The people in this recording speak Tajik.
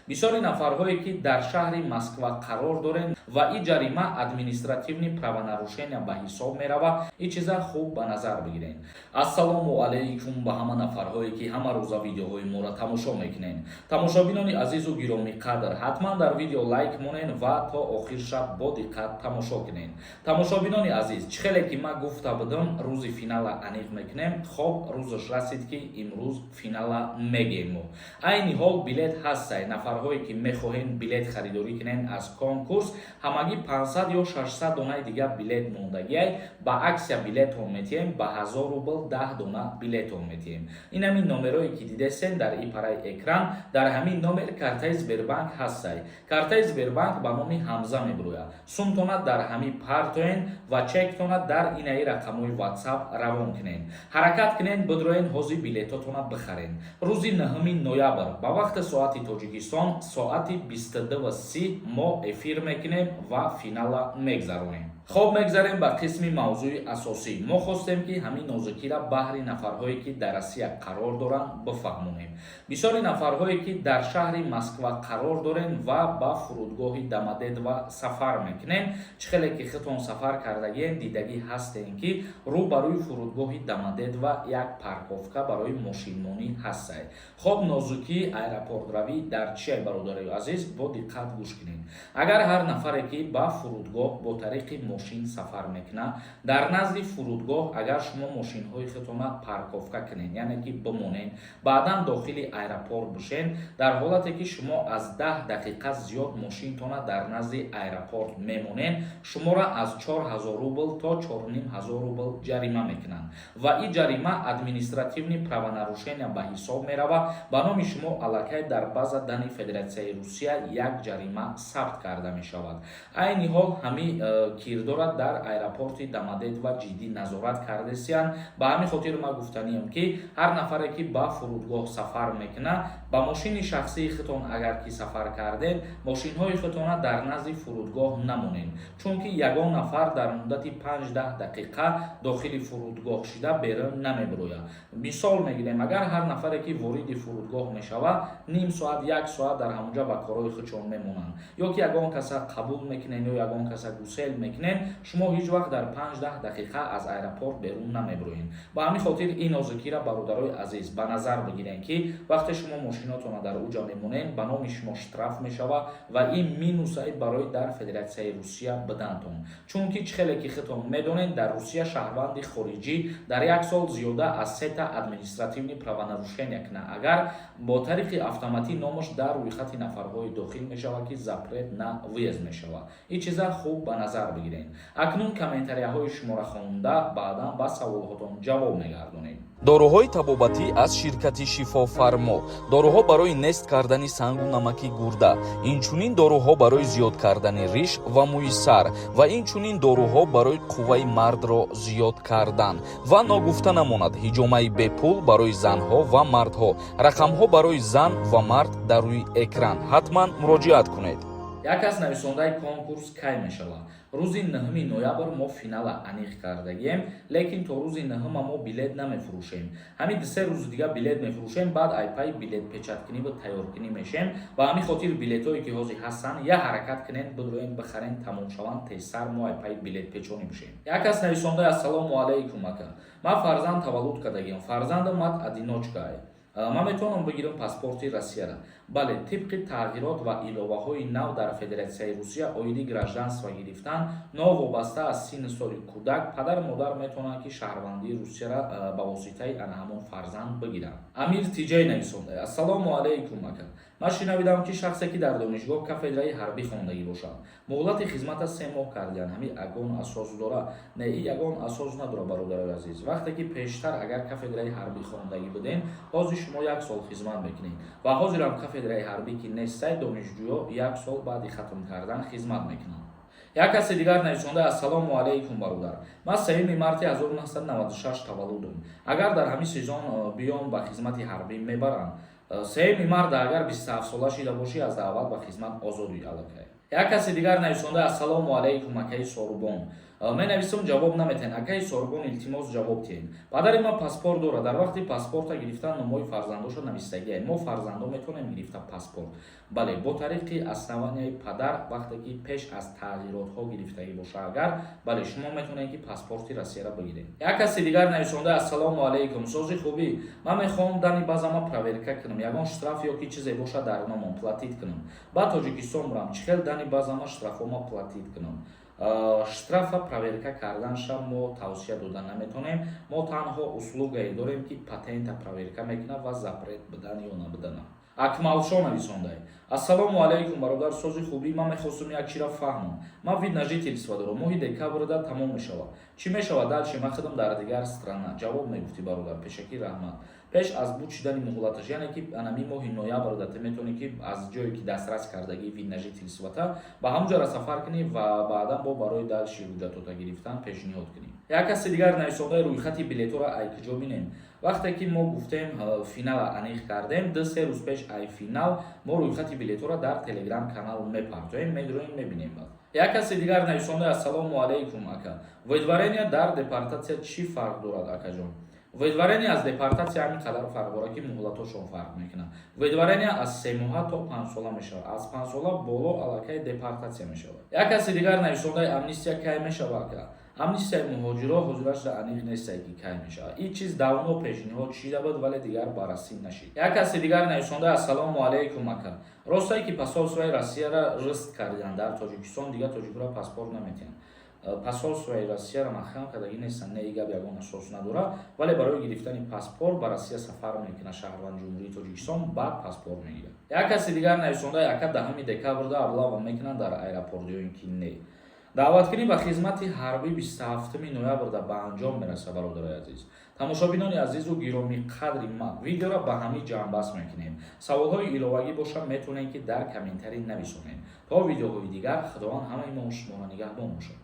бисёри нафарҳое ки дар шаҳри Москва қарор доранд ва ин ҷарима административни правонарушения ба ҳисоб меравад. ин чиза хуб ба назар бигиред. Ассалому алайкум ба ҳама нафарҳое ки ҳама рӯза видеоҳои моро тамошо мекунед. Тамошобинони азизу гироми қадр, ҳатман дар видео лайк монед ва то охир шаб бо диққат тамошо кунед. Тамошобинони азиз, чӣ хеле ки ман гуфта будам рӯзи финала аниқ мекунем, хоб рӯзаш расид ки имрӯз финала мегем. Айни ҳол билет ҳастай. Нафарҳое ки мехоҳед билет харидорӣ кунед аз конкурс, ҳамагӣ 500 ё 600 донаи дига билет мондагиай. Ба аксия билетҳо метиҳем, ба 1000 рубл 10 дона билетҳо метиҳем. Ин ҳамин номерое ки дидесен дар ипараи экран, дар ҳамин номер картаи Сбербанк ҳастай. Картаи Сбербанк ба номи Ҳамза мебурояд. Сумтона дар ҳамин партоен ва чектона дар инаи рақамҳои WhatsApp равон кунед. ҳаракат кунед бидроен ҳозир билетотона бихаред. рӯзи 9 ноябр ба вақти соати Тоҷикистон соати 22:30 мо эфир мекунем ва финала мегзаронем. хоб мегзарем ба қисми мавзӯи асосӣ. мо хостем ки ҳамин нозукиро баҳри нафарҳое ки дар Россия қарор доранд бифаҳмонем. бисёри нафарҳое ки дар шаҳри Москва қарор доранд ва ба фурудгоҳи Домодедово сафар мекунем, чӣ хеле ки худтон сафар кардагиен дидагӣ ҳастем ки рӯ ба рӯи фурудгоҳи Домодедово як парковка барои мошинмонӣ ҳастай. хоб нозукии аэропортравӣ дар чия бародари азиз, бо диққат гӯш кунед. агар ҳар нафаре ки ба фурудгоҳ бо тариқи мошин сафар мекунад, дар назди фурудгоҳ агар шумо мошинҳои худтона парковка кунед, яъне ки бимонед, баъдан дохили аэропорт бишед, дар ҳолате ки шумо аз 10 дақиқа зиёд мошинтона дар назди аэропорт мемонед, шуморо аз 4000 рубл то 4500 рубл ҷарима мекунанд ва ин ҷарима административни правонарушения ба ҳисоб меравад. ба номи шумо аллакай дар база дани Федератсияи Русия як ҷарима сабт карда мешавад. айни ҳол ҳамин кирдора дар аэропорти Домодедово ҷиддӣ назорат кардесиянд. ба ҳамин хотир ман гуфтаниям ки ҳар нафаре ки ба фурудгоҳ сафар мекунад, ба мошини шахсии худтон агар ки сафар кардед, мошинҳои худтона дар назди фурудгоҳ намонед, чунки ягон нафар дар муддати 5-10 дақиқа дохили фурудгоҳ шуда берун намебирояд. мисол мегирем, агар ҳар нафаре ки вориди фурудгоҳ мешавад, ним соат 1 соат дар ҳамунҷа ба корои худшон мемонанд, ё ки ягон каса қабул мекунед ё ягон каса гусел мекунед, шумо ҳеҷ вақт дар 5-10 дақиқа аз аэропорт берун намебироед. ба ҳамин хотир ин нозукиро бародарои азиз ба назар бигиред ки вақте шумо мошинотона дар уҷа мемонед, ба номи шумо штраф мешавад ва ин минусай барои дар Федератсияи Русия бидантон, чунки чӣ хеле ки худтон медонед, дар Русия шаҳрванди хориҷӣ дар як сол зиёда аз 3 та административни правонарушения кунад, агар бо тариқи автоматӣ номаш дар рӯйхати нафарҳои дохил мешавад ки запрет на выезд мешавад. ин чиза хуб ба назар бигиред. акнун комментарияҳои шуморо хонда баъдан ба саволҳотон ҷавоб мегардонем. доруҳои табобатӣ аз ширкати Шифофармо, доруҳо барои нест кардани сангу намаки гурда, инчунин доруҳо барои зиёд кардани риш ва мӯи сар ва инчунин доруҳо барои қувваи мардро зиёд кардан ва ногуфта намонад ҳиҷомаи бепул барои занҳо ва мардҳо. рақамҳо барои зан ва мард дар рӯи экран. ҳатман муроҷиат кунед. як кас нависондаи конкурс кай мешавад. рӯзи 9 ноябр мо финала аниқ кардагием, лекин то рӯзи 9 мо билет намефурӯшем. ҳамин 2 рӯзи дига билет мефурӯшем, баъд айпай билет печаткунӣ ва тайёркунӣ мешем. ба ҳамин хотир билетҳое ки ҳозир ҳастанд, я ҳаракат кунед бидроен бихарен, тамом шаванд, тезтар мо айпай билет печонӣ бишем. як кас нависонда: ассалому алайкум ака, ман фарзанд таваллуд кардагиам, фарзандам мат одиночкае. ман метавонам бигирам паспорти Россияро? бале, тибқи тағйирот ва иловаҳои нав дар Федератсияи Русия оиди гражданство гирифтан новобаста аз синни соли кӯдак, падар модар метавонанд ки шаҳрвандии Русияро ба воситаи ана ҳамон фарзанд бигиранд. амир тиҷай нависонда: ассалому алайкум ака, ман шинавидам ки шахсе ки дар донишгоҳ кафедраи ҳарбӣ хондагӣ бошад, муҳлати хизмата 3 моҳ кардиян, ҳамин ягон асос дора? не, ин ягон асос надора бародари азиз. вақте ки пештар агар кафедраи ҳарбӣ хондагӣ будем, ҳозир шумо 1 сол хизмат мекунед ва ҳозирам кафедраи ҳарбӣ ки нестай, донишҷӯё 1 сол баъди хатм кардан хизмат мекунанд. як каси дигар нависонда: ассалому алайкум бародар, ман 3 марти 1996 таваллудам. агар дар ҳамин сезон биём ба хизмати ҳарбӣ мебаранд. 3 марта агар 27 сола шида бошӣ, аз даъват ба хизмат озодӣ аллакай. як каси дигар нависонда: ассалому алайкум акаи Сорубон, менависум ҷавоб наметен. Акаи Соргон илтимос ҷавоб диҳем. Падари ман паспорт дорад. Дар вақти паспорта гирифтан номои фарзандоша навистагиаем. Мо фарзандо метавонем гирифта паспорт. Бале, бо тариқи основанияи падар вақте ки пеш аз тағйиротҳо гирифтагӣ боша агар, бале, шумо метавонед ки паспорти Россияро бигиред. Як каси дигар нависонда: ассалому алайкум, сози хубӣ, ман мехоҳам дани базама проверка кунам, ягон штраф ёки чизе боша дар номам платит кунам. Ба Тоҷикистон бурам, чӣ хел дани базама штрафома платит кунам? Штрафа проверка карданша мо тавсия дода наметонем. Мо танҳо услугае дорем ки патента проверка мекунад ва запрет бидан ё набидана. Акмалшо нависондай: ассалому алайкум бародар, сози хубӣ, ман мехостам як чиро фаҳмам. Ман вид на жительство дорам, моҳи декабрда тамом мешавад. Чӣ мешавад дальше? Ман худам дар дигар страна. Ҷавоб мегуфтӣ бародар, пешакӣ раҳмат. Пеш аз буд шидани муҳлаташ, яъне ки анами моҳи ноябрда ту метавонӣ ки аз ҷое ки дастрас кардагӣ вид на жительствота ба ҳамҷора сафар кунӣ ва баъдан бо барои дальши ҳуҷҷатота гирифтан пешниҳод кунӣ. Як каси дигар нависондаи рӯйхати билетора ай куҷо бинем. Вақте ки мо гуфтем финала аниқ кардем, 2-3 рӯз пеш ай финал мо рӯйхати билетора дар телеграм канал мепартоем, медроем, мебинем. Як каси дигар нависонда: ассалому алайкум ака, воидварения дар депортатсия чӣ фарқ дорад акаҷон? Воидварения аз депортатсия ҳамин қадар фарқ дорад ки муҳлатошон фарқ мекунад. Воидварения аз 3 моҳа то 5 сола мешавад, аз 5 сола боло аллакай депортатсия мешавад. Як каси дигар нависондаи амнистия кай мешавад ака? Амнистияи муҳоҷиро ҳозирашда аниқ нестае ки кай мешавад. Ин чиз давно пешниҳод шида буд, вале дигар баррасӣ нашид. Як каси дигар нависонда: ассалому алайкум ака, ростае ки посолствои Россияро рыст кардан дар Тоҷикистон, дигар тоҷикура паспорт наметиҳанд. Посолствои Россияро маҳкам кардагӣ нестанд, не гап ягон асос надорад, вале барои гирифтани паспорт ба Россия сафар мекунад шаҳрванди ҷумҳурии Тоҷикистон, баъд паспорт мегирад. Як каси дигар нависонда: ака 10 декабрда облава мекунанд дар аэропорт ё ин ки не? даъваткунӣ ба хизмати ҳарбӣ 27 ноябрда ба анҷом мерасад бародари азиз. Тамошобинони азизу гиромӣ қадри ман, видеоро ба ҳамин ҷамъбаст мекунем. Саволҳои иловагӣ бошад метавонем ки дар комментарӣ нависонем. То видеоҳои дигар, худованд ҳамаи мо шуморо нигаҳбон бошад.